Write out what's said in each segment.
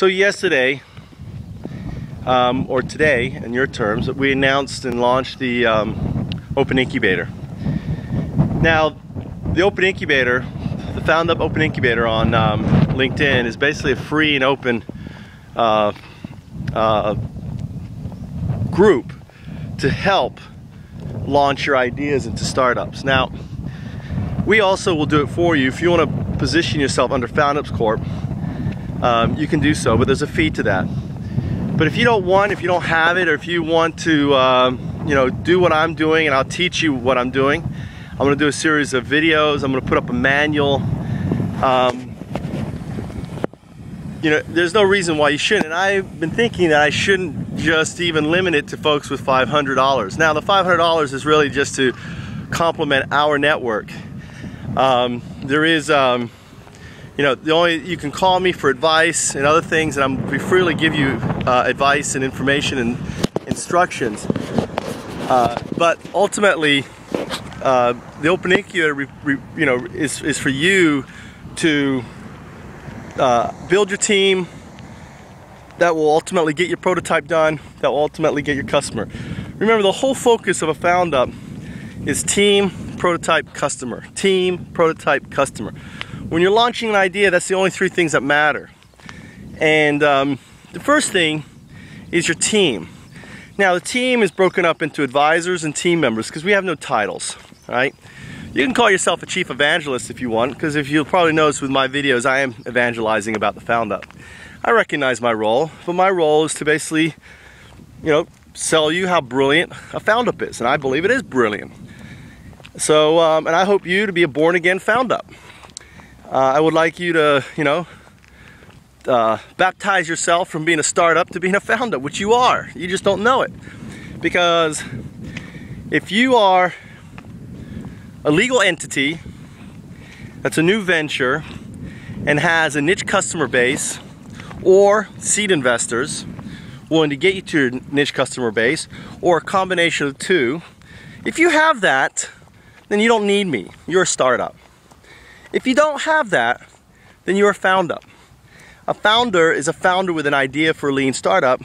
So yesterday, or today in your terms, we announced and launched the Open Incubator. Now, the Open Incubator, the Found Up Open Incubator on LinkedIn is basically a free and open group to help launch your ideas into startups. Now, we also will do it for you. If you want to position yourself under Found Ups Corp, you can do so, but there's a fee to that. But if you don't want, if you don't have it, or if you want to do what I'm doing, and I'll teach you what I'm doing. I'm going to do a series of videos. I'm going to put up a manual. There's no reason why you shouldn't. And I've been thinking that I shouldn't just even limit it to folks with $500. Now, the $500 is really just to complement our network. There is, you can call me for advice and other things, and we freely give you advice and information and instructions. But ultimately, the Open Incubator, is for you to build your team that will ultimately get your prototype done, that will ultimately get your customer. Remember, the whole focus of a Found Up is team, prototype, customer. Team, prototype, customer. When you're launching an idea, that's the only three things that matter. And the first thing is your team. Now, the team is broken up into advisors and team members because we have no titles, right? You can call yourself a chief evangelist if you want, because if you'll probably notice with my videos, I am evangelizing about the Found Up. I recognize my role, but my role is to basically, sell you how brilliant a Found Up is, and I believe it is brilliant. So, and I hope you to be a born-again Found Up. I would like you to, baptize yourself from being a startup to being a Found Up, which you are. You just don't know it. Because if you are a legal entity that's a new venture and has a niche customer base or seed investors willing to get you to your niche customer base, or a combination of the two, if you have that, then you don't need me. You're a startup. If you don't have that, then you're a Found Up. A founder is a founder with an idea for a lean startup,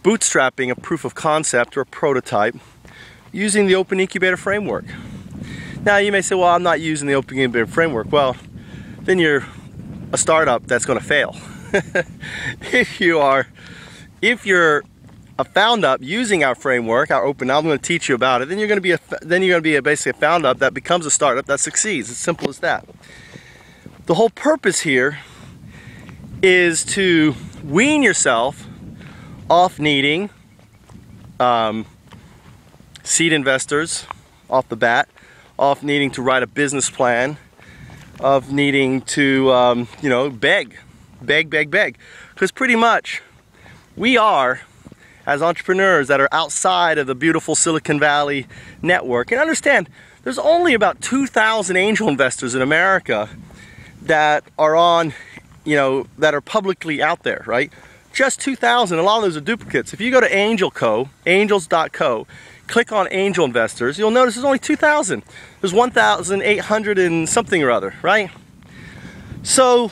bootstrapping a proof of concept or a prototype using the Open Incubator framework. Now, you may say, well, I'm not using the Open Incubator framework. Well, then you're a startup that's going to fail. If you're a Found Up using our framework, our Open, I'm going to teach you about it, then you're going to be basically a Found Up that becomes a startup that succeeds. It's simple as that. The whole purpose here is to wean yourself off needing seed investors off the bat, off needing to write a business plan, of needing to beg. Because pretty much we are, as entrepreneurs that are outside of the beautiful Silicon Valley network, and understand there's only about 2,000 angel investors in America that are on, that are publicly out there, right? Just 2,000. A lot of those are duplicates. If you go to angels.co, click on angel investors, you'll notice there's only 2,000. There's 1,800 and something or other, right? So,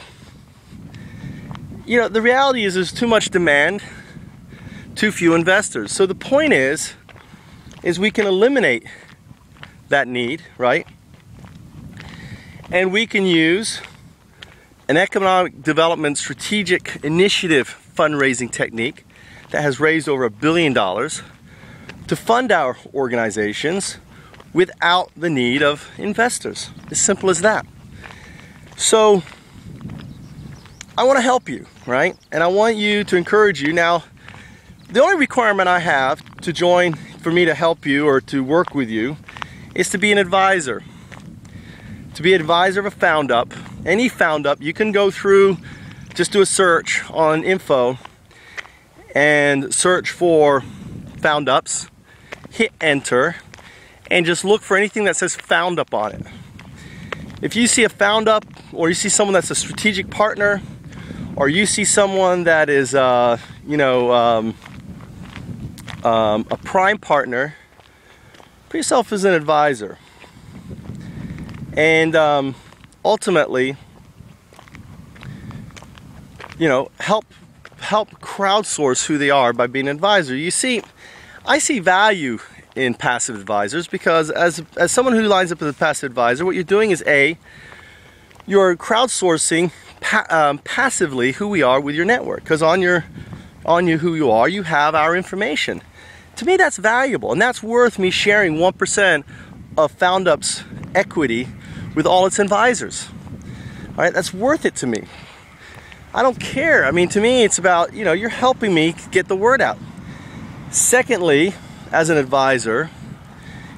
the reality is there's too much demand, too few investors. So the point is we can eliminate that need, right? And we can use an economic development strategic initiative fundraising technique that has raised over $1 billion to fund our organizations without the need of investors. As simple as that. So I want to help you, right? And I want you to encourage you. Now, the only requirement I have to join, for me to help you or to work with you, is to be an advisor. To be an advisor of a Found Up. Any Found Up, you can go through, just do a search on info and search for Found Ups, hit enter, and just look for anything that says Found Up on it. If you see a Found Up, or you see someone that's a strategic partner, or you see someone that is a prime partner, put yourself as an advisor. And ultimately, help crowdsource who they are by being an advisor. You see, I see value in passive advisors because as someone who lines up as a passive advisor, what you're doing is you're crowdsourcing passively who we are with your network, because on who you are, you have our information. To me, that's valuable, and that's worth me sharing 1% of FoundUp's equity with all its advisors. All right, that's worth it to me. I don't care. I mean, to me, it's about, you're helping me get the word out. Secondly, as an advisor,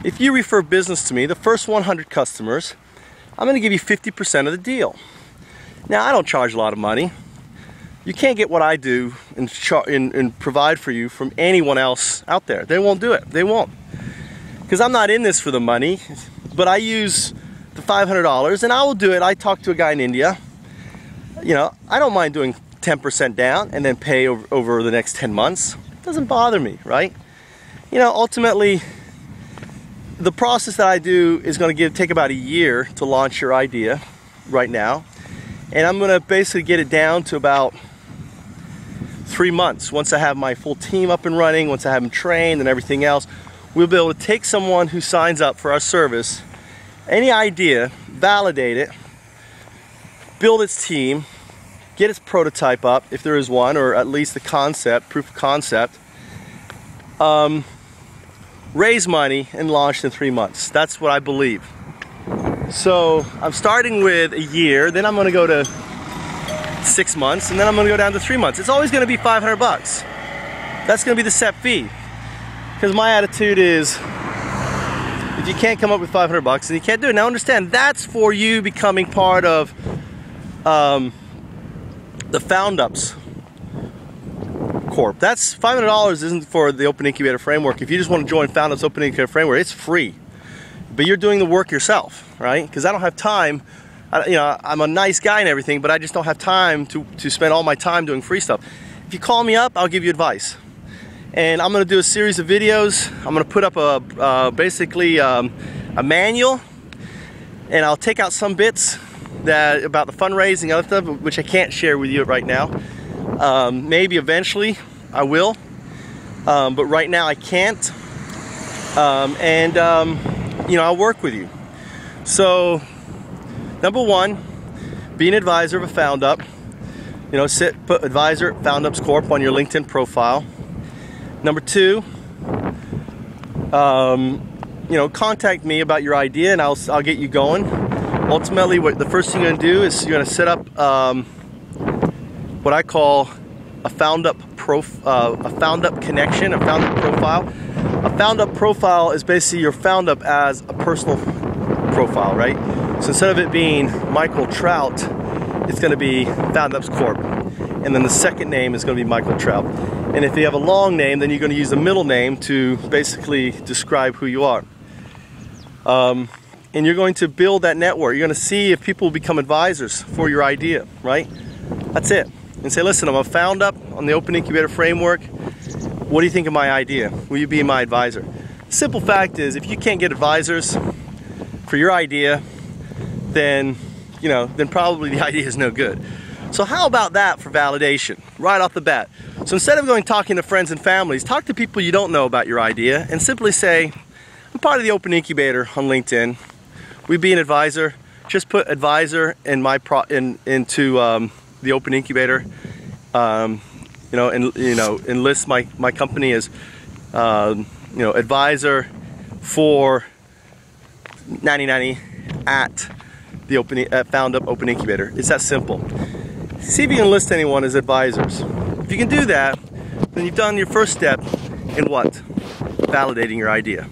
if you refer business to me, the first 100 customers, I'm going to give you 50% of the deal. Now, I don't charge a lot of money. You can't get what I do and provide for you from anyone else out there. They won't do it. They won't. Because I'm not in this for the money, but I use the $500 and I will do it. I talked to a guy in India. I don't mind doing 10% down and then pay over the next 10 months. It doesn't bother me, right? Ultimately, the process that I do is going to take about a year to launch your idea right now. And I'm going to basically get it down to about 3 months. Once I have my full team up and running, once I have them trained and everything else, we'll be able to take someone who signs up for our service, any idea, validate it, build its team, get its prototype up, if there is one, or at least the concept, proof of concept, raise money, and launch in 3 months. That's what I believe. So I'm starting with a year, then I'm going to go to 6 months, and then I'm going to go down to 3 months. It's always going to be $500. That's going to be the set fee. Because my attitude is, if you can't come up with $500, then you can't do it. Now understand, that's for you becoming part of the FoundUps Corp. That's $500 isn't for the Open Incubator Framework. If you just want to join FoundUp's Open Incubator Framework, it's free. But you're doing the work yourself, right? Because I don't have time. I'm a nice guy and everything, but I just don't have time to spend all my time doing free stuff. If you call me up, I'll give you advice. And I'm going to do a series of videos. I'm going to put up basically a manual, and I'll take out some bits about the fundraising, other stuff, which I can't share with you right now. Maybe eventually I will, but right now I can't. I'll work with you. So, number one, be an advisor of a FoundUp. Put advisor FoundUps Corp on your LinkedIn profile. Number two, contact me about your idea, and I'll get you going. Ultimately, the first thing you're going to do is you're going to set up what I call a FoundUp connection, a FoundUp profile. A FoundUp profile is basically your FoundUp as a personal profile, right? So instead of it being Michael Trout, it's going to be FoundUps Corp. And then the second name is going to be Michael Trout. And if you have a long name, then you're going to use the middle name to basically describe who you are. And you're going to build that network. You're going to see if people will become advisors for your idea, right? That's it. And say, listen, I'm a FoundUp on the Open Incubator Framework. What do you think of my idea? Will you be my advisor? Simple fact is, if you can't get advisors for your idea, then probably the idea is no good. So how about that for validation, right off the bat? So instead of going talking to friends and families, talk to people you don't know about your idea, and simply say, I'm part of the Open Incubator on LinkedIn. We be an advisor. Just put advisor in into the Open Incubator. Enlist my company as advisor for 9090 at the FoundUp Open Incubator. It's that simple. See if you can enlist anyone as advisors. If you can do that, then you've done your first step in what? Validating your idea.